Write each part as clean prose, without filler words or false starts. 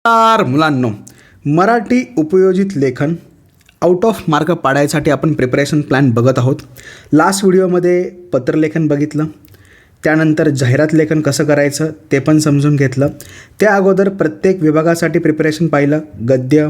नमस्कार मुलांनो, मराठी उपयोजित लेखन आउट ऑफ मार्क पाडायसाठी आपण प्रिपरेशन प्लॅन बघत आहोत. लास्ट व्हिडिओमध्ये पत्रलेखन बघितलं, त्यानंतर जाहिरात लेखन कसं करायचं ते पण समजून घेतलं. त्या अगोदर प्रत्येक विभागासाठी प्रिपरेशन पाहिलं, गद्य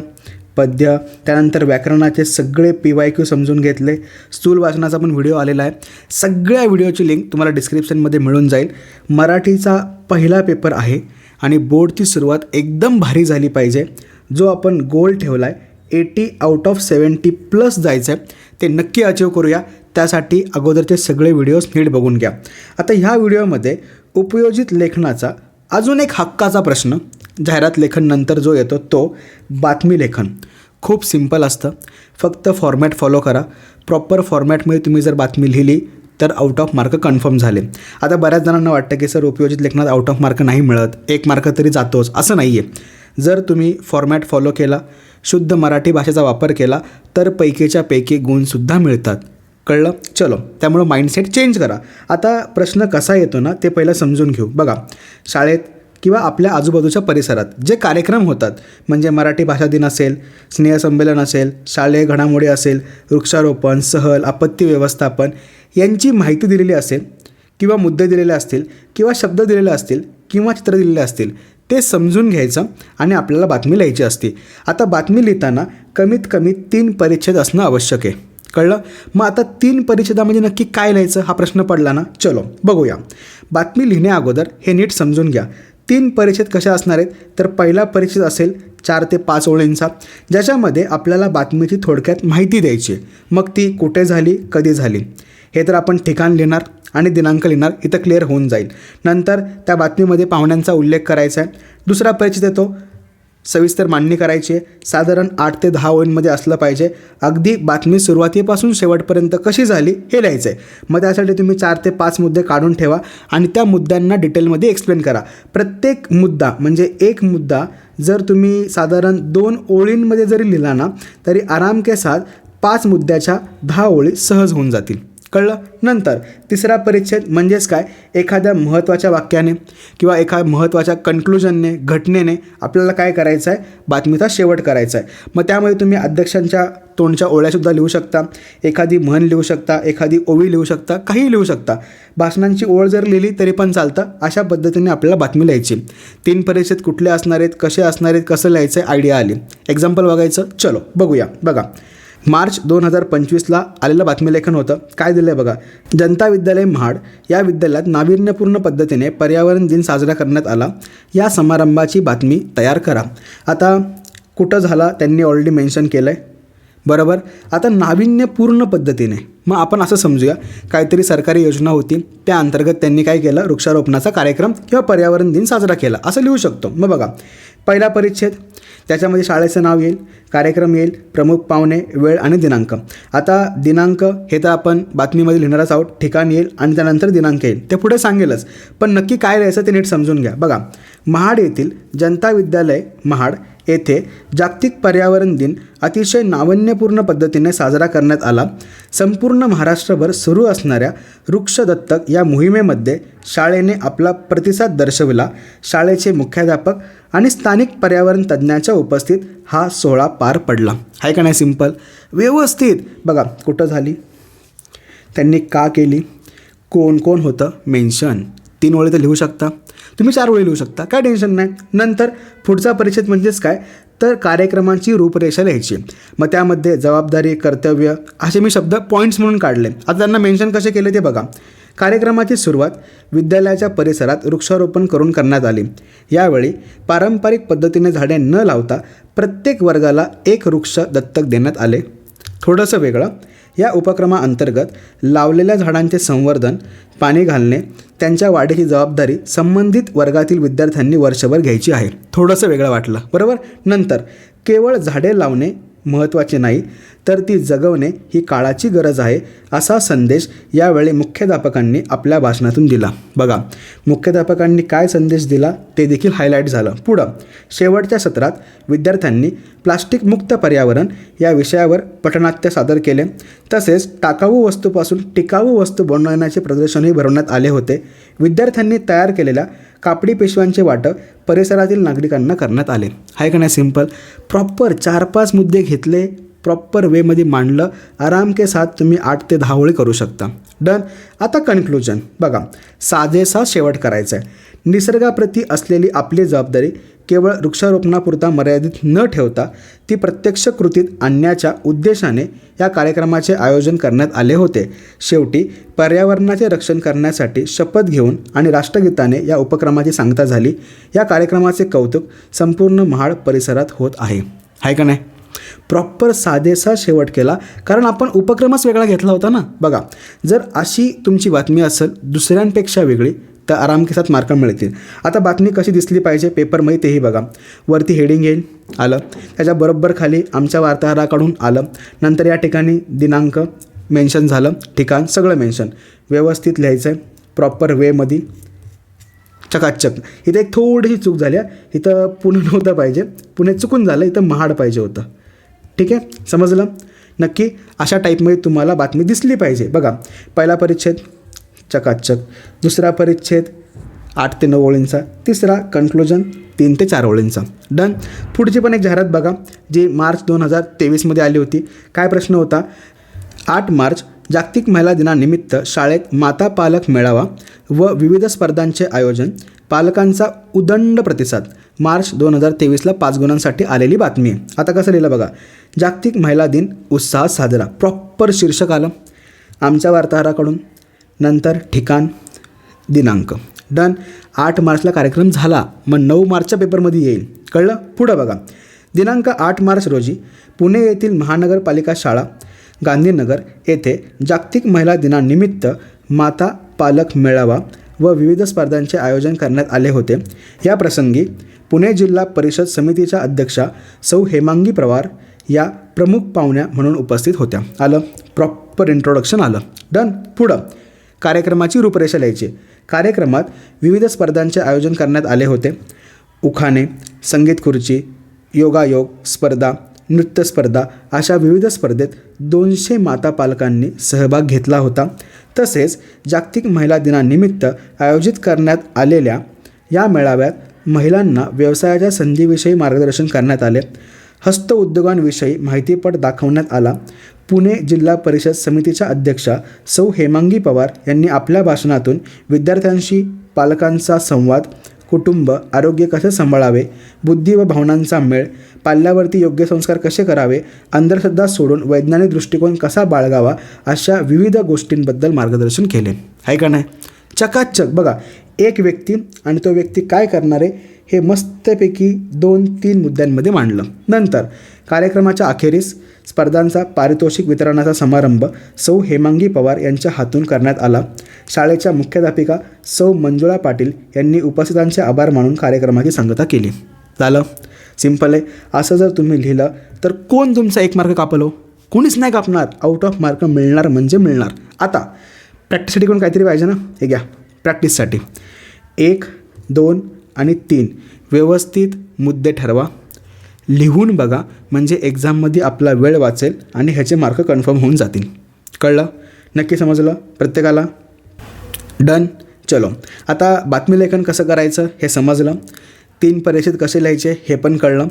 पद्य, त्यानंतर व्याकरणाचे सगळे PYQ समजून घेतले. स्थूल वाचनाचा पण व्हिडिओ आलेला आहे. सगळ्या व्हिडिओची लिंक तुम्हाला डिस्क्रिप्शनमध्ये मिळून जाईल. मराठीचा पहिला पेपर आहे आणि बोर्डची सुरुवात एकदम भारी झाली पाहिजे. जो आपण गोल ठेवला आहे 80 आउट ऑफ 70 प्लस जायचं आहे, ते नक्की अचीव करूया. त्यासाठी अगोदरचे सगळे व्हिडिओज नीट बघून घ्या. आता ह्या व्हिडिओमध्ये उपयोजित लेखनाचा अजून एक हक्काचा प्रश्न, जाहिरात लेखन नंतर जो येतो तो बातमी लेखन. खूप सिंपल असतं, फक्त फॉर्मॅट फॉलो करा. प्रॉपर फॉर्मॅटमध्ये तुम्ही जर बातमी लिहिली तर आउट ऑफ मार्क कन्फर्म झाले. आता बऱ्याच जणांना वाटतं की सर उपयोजित लेखनात आउट ऑफ मार्क नाही मिळत, 1 मार्क तरी जातोच. असं नाही आहे. जर तुम्ही फॉर्मॅट फॉलो केला, शुद्ध मराठी भाषेचा वापर केला तर पैकीच्या पैकी गुणसुद्धा मिळतात. कळलं? चलो, त्यामुळं माइंडसेट चेंज करा. आता प्रश्न कसा येतो ना ते पहिलं समजून घेऊ. बघा, शाळेत किंवा आपल्या आजूबाजूच्या परिसरात जे कार्यक्रम होतात, म्हणजे मराठी भाषा दिन असेल, स्नेहसंमेलन असेल, शालेय घडामोडी असेल, वृक्षारोपण, सहल, आपत्ती व्यवस्थापन यांची माहिती दिलेली असेल किंवा मुद्दे दिलेले असतील किंवा शब्द दिलेले असतील किंवा चित्र दिलेले असतील, ते समजून घ्यायचं आणि आपल्याला बातमी लिहायची असते. आता बातमी लिहिताना कमीत कमी 3 परिच्छेद असणं आवश्यक आहे. कळलं? मग आता 3 परिच्छेदामध्ये नक्की काय लिहायचं हा प्रश्न पडला ना. चलो बघूया. बातमी लिहिण्या अगोदर हे नीट समजून घ्या. 3 परिच्छेद कशा असणार आहेत, तर पहिला परिच्छेद असेल 4 ते 5 ओळींचा, ज्याच्यामध्ये आपल्याला बातमीची थोडक्यात माहिती द्यायची. मग ती कुठे झाली, कधी झाली, हे तर आपण ठिकाण लिहिणार आणि दिनांक लिहिणार, इथं क्लिअर होऊन जाईल. नंतर त्या बातमीमध्ये पाहुण्यांचा उल्लेख करायचा आहे. दुसरा परिच्छेद येतो, सविस्तर मांडणी करायची आहे. साधारण 8 ते 10 ओळींमध्ये असलं पाहिजे. अगदी बातमी सुरुवातीपासून शेवटपर्यंत कशी झाली हे लिहायचं आहे. मग त्यासाठी तुम्ही 4 ते 5 मुद्दे काढून ठेवा आणि त्या मुद्द्यांना डिटेलमध्ये एक्सप्लेन करा. प्रत्येक मुद्दा म्हणजे एक मुद्दा जर तुम्ही साधारण 2 ओळींमध्ये जरी लिहिला ना तरी आराम के साथ 5 मुद्द्याच्या 10 ओळी सहज होऊन जातील. कळलं? नंतर तिसरा परिच्छेद म्हणजेच काय, एखाद्या महत्त्वाच्या वाक्याने किंवा एका महत्त्वाच्या कन्क्लुजनने, घटनेने आपल्याला काय करायचं आहे, बातमीचा शेवट करायचा आहे. मग त्यामध्ये तुम्ही अध्यक्षांच्या तोंडच्या ओळ्यासुद्धा लिहू शकता, एखादी म्हण लिहू शकता, एखादी ओवी लिहू शकता, काही लिहू शकता. भाषणांची ओळ जर लिहिली तरी पण चालतं. अशा पद्धतीने आपल्याला बातमी लिहायची. 3 परिच्छेद कुठले असणार आहेत, कसे असणार आहेत, कसं लिहायचं आहे, आयडिया आली. एक्झाम्पल बघायचं. चलो बघूया. बघा, मार्च 2025ला आलेलं बातमीलेखन होतं. काय दिलं आहे बघा, जनता विद्यालय महाड या विद्यालयात नाविन्यपूर्ण पद्धतीने पर्यावरण दिन साजरा करण्यात आला. या समारंभाची बातमी तयार करा. आता कुठं झाला त्यांनी ऑलरेडी मेन्शन केलं आहे, बरोबर. आता नाविन्यपूर्ण पद्धतीने, मग आपण असं समजूया काहीतरी सरकारी योजना होती, त्या अंतर्गत त्यांनी काय केलं, वृक्षारोपणाचा कार्यक्रम किंवा पर्यावरण दिन साजरा केला असं लिहू शकतो. मग बघा, पहिला परिच्छेद, त्याच्यामध्ये शाळेचं नाव येईल, कार्यक्रम येईल, प्रमुख पाहुणे, वेळ आणि दिनांक. आता दिनांक हे तर आपण बातमीमध्ये लिहिणारच आहोत, ठिकाण येईल आणि त्यानंतर दिनांक येईल, ते पुढे सांगेलच. पण नक्की काय लिहायचं ते नीट समजून घ्या. बघा, महाड येथील जनता विद्यालय महाड येथे जागतिक पर्यावरण दिन अतिशय नाविन्यपूर्ण पद्धतीने साजरा करण्यात आला. संपूर्ण महाराष्ट्रभर सुरू असणाऱ्या वृक्ष दत्तक या मोहिमेमध्ये शाळेने आपला प्रतिसाद दर्शविला. शाळेचे मुख्याध्यापक आणि स्थानिक पर्यावरण तज्ज्ञाच्या उपस्थित हा सोहळा पार पडला. आहे का नाही सिंपल, व्यवस्थित. बघा, कुठं झाली, त्यांनी का केली, कोण कोण होतं, मेन्शन. 3 ओळी तर लिहू शकता तुम्ही, 4 ओळी लिहू शकता, काय टेन्शन नाही. नंतर पुढचा परिच्छेद म्हणजेच काय, तर कार्यक्रमाची रूपरेषा लिहायची. मग त्यामध्ये जबाबदारी, कर्तव्य असे मी शब्द पॉईंट्स म्हणून काढले. आता त्यांना मेन्शन कसे केले ते बघा. कार्यक्रमाची सुरुवात विद्यालयाच्या परिसरात वृक्षारोपण करून करण्यात आली. यावेळी पारंपरिक पद्धतीने झाडे न लावता प्रत्येक वर्गाला 1 वृक्ष दत्तक देण्यात आले. थोडंसं वेगळं, या उपक्रमाअंतर्गत लावलेल्या झाडांचे संवर्धन, पाणी घालणे, त्यांच्या वाढीची जबाबदारी संबंधित वर्गातील विद्यार्थ्यांनी वर्षभर घ्यायची आहे. थोडंसं वेगळं वाटलं, बरोबर. नंतर केवळ झाडे लावणे महत्त्वाचे नाही, तर ती जगवणे ही काळाची गरज आहे, असा संदेश यावेळी मुख्याध्यापकांनी आपल्या भाषणातून दिला. बघा, मुख्याध्यापकांनी काय संदेश दिला ते देखील हायलाईट झालं. पुढं शेवटच्या सत्रात विद्यार्थ्यांनी प्लास्टिक मुक्त पर्यावरण या विषयावर पटनाट्य सादर केले. तसेच टाकाऊ वस्तूपासून टिकाऊ वस्तू बनवण्याचे प्रदर्शनही भरवण्यात आले होते. विद्यार्थ्यांनी तयार केलेल्या कापडी पिशव्यांचे वाटप परिसरातील नागरिकांना करण्यात आले. आहे का नाही सिंपल. प्रॉपर 4-5 मुद्दे घेतले, प्रॉपर वेमध्ये मांडलं, आराम के साथ तुम्ही 8 ते 10 ओळी करू शकता. डन. आता कन्क्लुजन बघा, साजेसा शेवट करायचा आहे. निसर्गाप्रती असलेली आपली जबाबदारी केवळ वृक्षारोपणापुरता मर्यादित न ठेवता ती प्रत्यक्ष कृतीत आणण्याच्या उद्देशाने या कार्यक्रमाचे आयोजन करण्यात आले होते. शेवटी पर्यावरणाचे रक्षण करण्यासाठी शपथ घेऊन आणि राष्ट्रगीताने या उपक्रमाची सांगता झाली. या कार्यक्रमाचे कौतुक संपूर्ण महाड परिसरात होत आहे. आहे का नाही. प्रॉपर साधेसा शेवट केला, कारण आपण उपक्रमच वेगळा घेतला होता ना. बघा, जर अशी तुमची बातमी असेल दुसऱ्यांपेक्षा वेगळी तर आराम के साथ मार्क मिळतील. आता बातमी कशी दिसली पाहिजे पेपरमध्ये तेही बघा. वरती हेडिंग येईल, आलं. त्याच्याबरोबर खाली आमच्या वार्ताहराकडून आलं. नंतर या ठिकाणी दिनांक मेन्शन झालं, ठिकाण सगळं मेन्शन. व्यवस्थित लिहायचं आहे, प्रॉपर वेमध्ये, चकाचक. इथं एक थोडीशी चूक झाली. इथं पुणे नव्हतं पाहिजे, पुणे चुकून झालं, इथं महाड पाहिजे होतं. ठीक आहे, समजलं. नक्की अशा टाईपमध्ये तुम्हाला बातमी दिसली पाहिजे. बघा, पहिला परिच्छेद चकाचक, दुसरा परिच्छेद 8 ते 9 ओळींचा, तिसरा कन्क्लुजन 3 ते 4 ओळींचा. डन. पुढची पण एक जाहिरात बघा, जी मार्च 2023मध्ये आली होती. काय प्रश्न होता? 8 मार्च जागतिक महिला दिनानिमित्त शाळेत माता पालक मेळावा व विविध स्पर्धांचे आयोजन, पालकांचा उदंड प्रतिसाद. मार्च 2023ला 5 गुणांसाठी आलेली बातमी आहे. आता कसं लिहिलं बघा, जागतिक महिला दिन उत्साहात साजरा. प्रॉपर शीर्षक आलं आमच्या वार्ताहराकडून, नंतर ठिकाण, दिनांक. डन. 8 मार्चला कार्यक्रम झाला, मग 9 मार्चच्या पेपरमध्ये येईल. कळलं. पुढं बघा, दिनांक 8 मार्च रोजी पुणे येथील महानगरपालिका शाळा गांधीनगर येथे जागतिक महिला दिनानिमित्त माता पालक मेळावा व विविध स्पर्धांचे आयोजन करण्यात आले होते. या प्रसंगी पुणे जिल्हा परिषद समितीच्या अध्यक्षा सौ हेमांगी पवार या प्रमुख पाहुण्या म्हणून उपस्थित होत्या. आलं. प्रॉपर इंट्रोडक्शन आलं. डन. पुढं कार्यक्रमाची रूपरेषा लिहायची. कार्यक्रमात विविध स्पर्धांचे आयोजन करण्यात आले होते. उखाणे, संगीत खुर्ची, योगायोग स्पर्धा, नृत्य स्पर्धा अशा विविध स्पर्धेत 200 माता पालकांनी सहभाग घेतला होता. तसेच जागतिक महिला दिनानिमित्त आयोजित करण्यात आलेल्या या मेळाव्यात महिलांना व्यवसायाच्या संधीविषयी मार्गदर्शन करण्यात आले. हस्तउद्योगांविषयी माहितीपट दाखवण्यात आला. पुणे जिल्हा परिषद समितीच्या अध्यक्षा सौ हेमांगी पवार यांनी आपल्या भाषणातून विद्यार्थ्यांशी पालकांचा संवाद, कुटुंब आरोग्य कसे सांभाळावे, बुद्धी व भावनांचा मेळ, पाल्यावरती योग्य संस्कार कसे करावे, अंधश्रद्धा सोडून वैज्ञानिक दृष्टिकोन कसा बाळगावा अशा विविध गोष्टींबद्दल मार्गदर्शन केले. आहे का नाही. चकाचक. बघा, एक व्यक्ती आणि तो व्यक्ती काय करणार आहे हे मस्तपैकी 2-3 मुद्द्यांमध्ये मांडलं. नंतर कार्यक्रमाच्या अखेरीस स्पर्धांचा पारितोषिक वितरणाचा समारंभ सौ हेमांगी पवार यांच्या हातून करण्यात आला. शाळेच्या मुख्याध्यापिका सौ मंजुळा पाटील यांनी उपस्थितांचे आभार मानून कार्यक्रमाची सांगता केली. झालं. सिंपल आहे. असं जर तुम्ही लिहिलं तर कोण तुमचा 1 मार्क कापलो? कोणीच नाही कापणार. आउट ऑफ मार्क मिळणार म्हणजे मिळणार. आता प्रॅक्टिससाठी कोण काहीतरी पाहिजे ना. हे घ्या प्रॅक्टिससाठी 1, 2 आणि 3 व्यवस्थित मुद्दे ठरवा, लिहून बघा, म्हणजे एक्झाममध्ये आपला वेळ वाचेल आणि ह्याचे मार्क कन्फर्म होऊन जातील. कळलं. नक्की समजलं प्रत्येकाला. डन. चलो, आता बातमीलेखन कसं करायचं हे समजलं. 3 परिच्छेद कसे लिहायचे हे पण कळलं.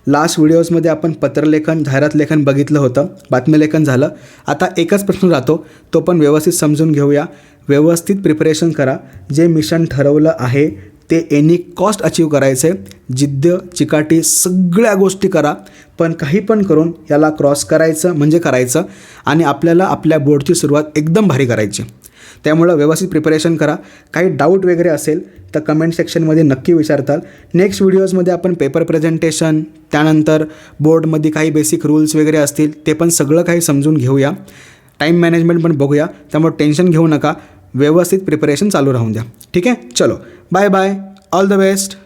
लास्ट व्हिडिओजमध्ये आपण पत्रलेखन, जाहिरात लेखन बघितलं होतं, बातमीलेखन झालं. आता एकच प्रश्न राहतो, तो पण व्यवस्थित समजून घेऊया. व्यवस्थित प्रिपरेशन करा. जे मिशन ठरवलं आहे ते एनी कॉस्ट अचीव करायचं आहे. जिद्द, चिकाटी सगळ्या गोष्टी करा, पण काही पण करून याला क्रॉस करायचं म्हणजे करायचं आणि आपल्याला आपल्या बोर्डची सुरुवात एकदम भारी करायची. त्यामुळं व्यवस्थित प्रिपरेशन करा. काही डाऊट वगैरे असेल तर कमेंट सेक्शनमध्ये नक्की विचारताल. नेक्स्ट व्हिडिओजमध्ये आपण पेपर प्रेझेंटेशन, त्यानंतर बोर्डमध्ये काही बेसिक रूल्स वगैरे असतील ते पण सगळं काही समजून घेऊया. टाईम मॅनेजमेंट पण बघूया. त्यामुळे टेन्शन घेऊ नका. व्यवस्थित प्रिपरेशन चालू राहून द्या. ठीक आहे. चलो, bye bye. All the best.